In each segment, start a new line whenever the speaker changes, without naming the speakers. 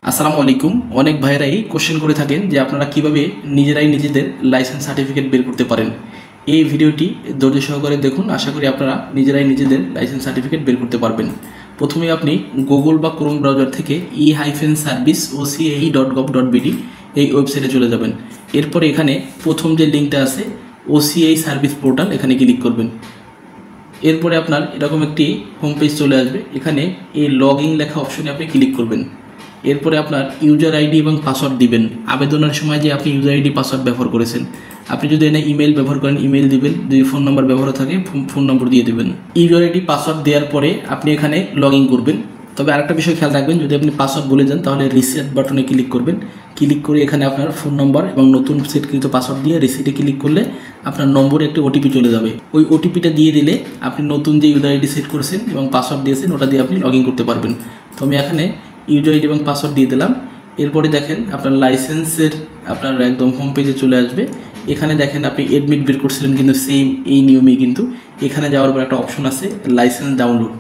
আসসালামু আলাইকুম। অনেক ভাইরাই কোশ্চেন করে থাকেন যে আপনারা কিভাবে নিজেরাই নিজেদের লাইসেন্স সার্টিফিকেট বের করতে পারেন। এই ভিডিওটি ধৈর্য সহকারে দেখুন, আশা করি আপনারা নিজেরাই নিজেদের লাইসেন্স সার্টিফিকেট বের করতে পারবেন। প্রথমে আপনি গুগল বা ক্রোম ব্রাউজার থেকে e-service.oci.gov.bd এই ওয়েবসাইটে চলে যাবেন। এরপরে এখানে প্রথম যে লিঙ্কটা আছে ওসিআই সার্ভিস পোর্টাল, এখানে ক্লিক করবেন। এরপরে আপনার এরকম একটি হোম পেজ চলে আসবে। এখানে এই লগ ইন লেখা অপশনে আপনি ক্লিক করবেন। এরপরে আপনার ইউজার আইডি এবং পাসওয়ার্ড দিবেন। আবেদনের সময় যে আপনি ইউজার আইডি পাসওয়ার্ড ব্যবহার করেছেন, আপনি যদি এনে ইমেল ব্যবহার করেন ইমেল দিবেন, যদি ফোন নাম্বার ব্যবহার থাকে ফোন নম্বর দিয়ে দেবেন। ইউজার আইডি পাসওয়ার্ড দেওয়ার পরে আপনি এখানে লগ ইন করবেন। তবে আরেকটা বিষয় খেয়াল রাখবেন, যদি আপনি পাসওয়ার্ড বলে যান তাহলে রিসেট বাটনে ক্লিক করবেন। ক্লিক করে এখানে আপনার ফোন নম্বর এবং নতুন সেটকৃত পাসওয়ার্ড দিয়ে রিসেটে ক্লিক করলে আপনার নম্বরে একটি ওটিপি চলে যাবে। ওই ওটিপিটা দিয়ে দিলে আপনি নতুন যে ইউজার আইডি সেট করেছেন এবং পাসওয়ার্ড দিয়েছেন ওটা দিয়ে আপনি লগ ইন করতে পারবেন। তো আমি এখানে ইউজার আইডি এবং পাসওয়ার্ড দিয়ে দিলাম। এরপরে দেখেন আপনার লাইসেন্সের আপনার একদম হোম পেজে চলে আসবে। এখানে দেখেন আপনি এডমিট বের করছিলেন কিন্তু সেম এই নিয়মেই কিন্তু এখানে যাওয়ার পর একটা অপশন আছে লাইসেন্স ডাউনলোড।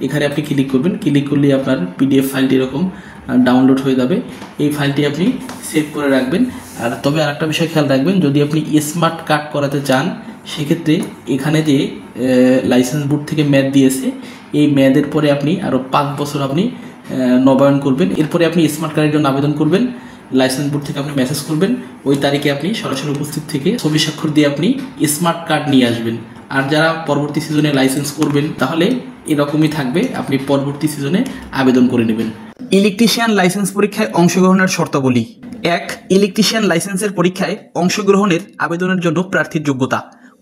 এখানে আপনি ক্লিক করবেন। ক্লিক করলে আপনার পিডিএফ ফাইলটি এরকম ডাউনলোড হয়ে যাবে। এই ফাইলটি আপনি সেভ করে রাখবেন। আর তবে আরেকটা বিষয় খেয়াল রাখবেন, যদি আপনি স্মার্ট কার্ড করাতে চান সেক্ষেত্রে এখানে যে লাইসেন্স বোর্ড থেকে মেয়াদ দিয়েছে এই মেয়াদের পরে আপনি আরও 5 বছর আপনি নবায়ন করবেন। এরপরে আপনি স্মার্ট কার্ডের জন্য আবেদন করবেন। লাইসেন্স বোর্ড থেকে আপনি মেসেজ করবেন, ওই তারিখে আপনি সরাসরি উপস্থিত থেকে ছবি স্বাক্ষর দিয়ে আপনি স্মার্ট কার্ড নিয়ে আসবেন। আর যারা পরবর্তী সিজনে লাইসেন্স করবেন তাহলে এরকমই থাকবে, আপনি পরবর্তী সিজনে আবেদন করে নেবেন। ইলেকট্রিশিয়ান লাইসেন্স পরীক্ষায় অংশগ্রহণের শর্তাবলী। 1. ইলেকট্রিশিয়ান লাইসেন্সের পরীক্ষায় অংশগ্রহণের আবেদনের জন্য প্রার্থীর যোগ্যতা।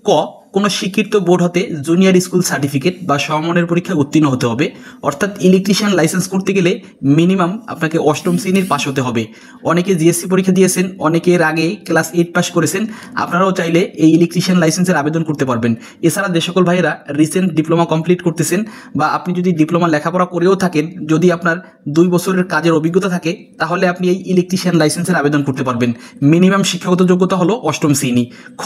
ক. কোনো স্বীকৃত বোর্ড হতে জুনিয়র স্কুল সার্টিফিকেট বা সমমানের পরীক্ষায় উত্তীর্ণ হতে হবে। অর্থাৎ ইলেকট্রিশিয়ান লাইসেন্স করতে গেলে মিনিমাম আপনাকে 8ম শ্রেণীর পাশ হতে হবে। অনেকে জিএসসি পরীক্ষা দিয়েছেন, অনেকে এর আগে ক্লাস 8 পাস করেছেন। আপনারাও চাইলে এই ইলেকট্রিশিয়ান লাইসেন্সের আবেদন করতে পারবেন। এছাড়া যে সকল ভাইয়েরা রিসেন্ট ডিপ্লোমা কমপ্লিট করতেছেন বা আপনি যদি ডিপ্লোমা লেখাপড়া করেও থাকেন, যদি আপনার 2 বছরের কাজের অভিজ্ঞতা থাকে তাহলে আপনি এই ইলেকট্রিশিয়ান লাইসেন্সের আবেদন করতে পারবেন। মিনিমাম শিক্ষাগত যোগ্যতা হলো 8ম শ্রেণী। খ.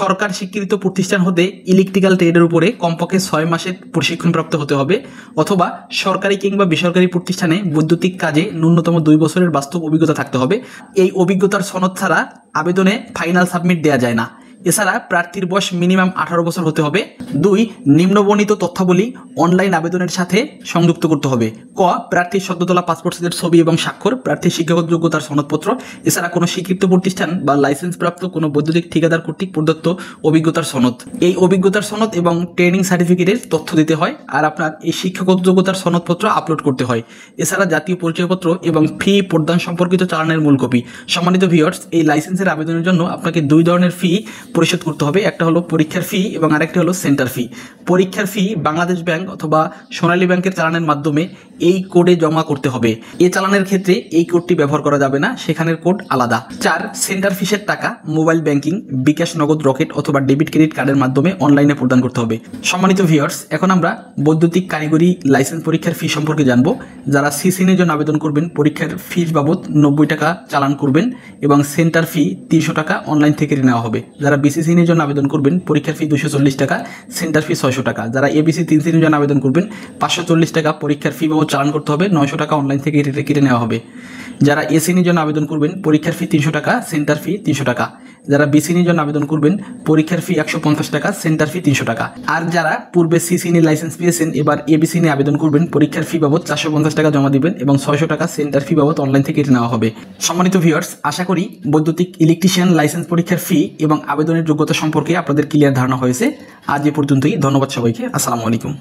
সরকার স্বীকৃত প্রতিষ্ঠান হতে ইলেকট্রিক্যাল ট্রেডের উপরে কমপক্ষে 6 মাসের প্রশিক্ষণপ্রাপ্ত হতে হবে, অথবা সরকারি কিংবা বেসরকারি প্রতিষ্ঠানে বৈদ্যুতিক কাজে ন্যূনতম 2 বছরের বাস্তব অভিজ্ঞতা থাকতে হবে। এই অভিজ্ঞতার সনদ ছাড়া আবেদনে ফাইনাল সাবমিট দেওয়া যায় না। এছাড়া প্রার্থীর বয়স মিনিমাম 18 বছর হতে হবে। 2. নিম্নবর্ণিত তথ্যাবলী অনলাইন আবেদনের সাথে সংযুক্ত করতে হবে। ক. প্রার্থীর সদ্য তোলা পাসপোর্ট সাইজের ছবি এবং স্বাক্ষর, প্রার্থীর শিক্ষাগত যোগ্যতার সনদপত্র, এছাড়া কোনো স্বীকৃত প্রতিষ্ঠান বা লাইসেন্সপ্রাপ্ত কোনো বৈদ্যুতিক ঠিকাদার কর্তৃক প্রদত্ত অভিজ্ঞতার সনদ। এই অভিজ্ঞতার সনদ এবং ট্রেনিং সার্টিফিকেটের তথ্য দিতে হয়, আর আপনার এই শিক্ষাগত যোগ্যতার সনদপত্র আপলোড করতে হয়। এছাড়া জাতীয় পরিচয়পত্র এবং ফি প্রদান সম্পর্কিত চালানের মূল কপি। সম্মানিত ভিউয়ার্স, এই লাইসেন্সের আবেদনের জন্য আপনাকে 2 ধরনের ফি পরিশোধ করতে হবে। একটা হলো পরীক্ষার ফি এবং আরেকটা হলো সেন্টার ফি। পরীক্ষার ফি বাংলাদেশ ব্যাংক অথবা সোনালী ব্যাংকের চালানের মাধ্যমে এই কোডে জমা করতে হবে। এই চালানের ক্ষেত্রে এই কোডটি ব্যবহার করা যাবে না, সেখানের কোড আলাদা। 4. সেন্টার ফিসের টাকা মোবাইল ব্যাংকিং, বিকাশ, নগদ, রকেট অথবা ডেবিট ক্রেডিট কার্ডের মাধ্যমে অনলাইনে প্রদান করতে হবে। সম্মানিত ভিউয়ার্স, এখন আমরা বৈদ্যুতিক কারিগরি লাইসেন্স পরীক্ষার ফি সম্পর্কে জানবো। যারা সিসিনের জন্য আবেদন করবেন পরীক্ষার ফিস বাবদ 90 টাকা চালান করবেন এবং সেন্টার ফি 300 টাকা অনলাইন থেকে নেওয়া হবে। যারা বিসিসি জন্য আবেদন করবেন পরীক্ষার ফি 240 টাকা, সেন্টার ফি 600 টাকা। যারা এবিসি 3 শ্রেণীর জন্য আবেদন করবেন 540 টাকা পরীক্ষার ফি বাবদ চালান করতে হবে, 900 টাকা অনলাইন থেকে কেটে নেওয়া হবে। যারা এ শ্রেণীর জন্য আবেদন করবেন পরীক্ষার ফি 300 টাকা, সেন্টার ফি 300 টাকা। যারা বি শ্রেণীর জন্য আবেদন করবেন পরীক্ষার ফি 150 টাকা, সেন্টার ফি 300 টাকা। আর যারা পূর্বে সি শ্রেণীর লাইসেন্স পেয়েছেন এবার এবি শ্রেণী আবেদন করবেন পরীক্ষার ফি বাবদ 450 টাকা জমা দিবেন এবং 600 টাকা সেন্টার ফি বাবদ অনলাইন থেকে কেটে নেওয়া হবে। সম্মানিত ভিউয়ার্স, আশা করি বৈদ্যুতিক ইলেকট্রিশিয়ান লাইসেন্স পরীক্ষার ফি এবং আবেদনের যোগ্যতা সম্পর্কে আপনাদের ক্লিয়ার ধারণা হয়েছে। আজ এ পর্যন্তই। ধন্যবাদ সবাইকে। আসসালামু আলাইকুম।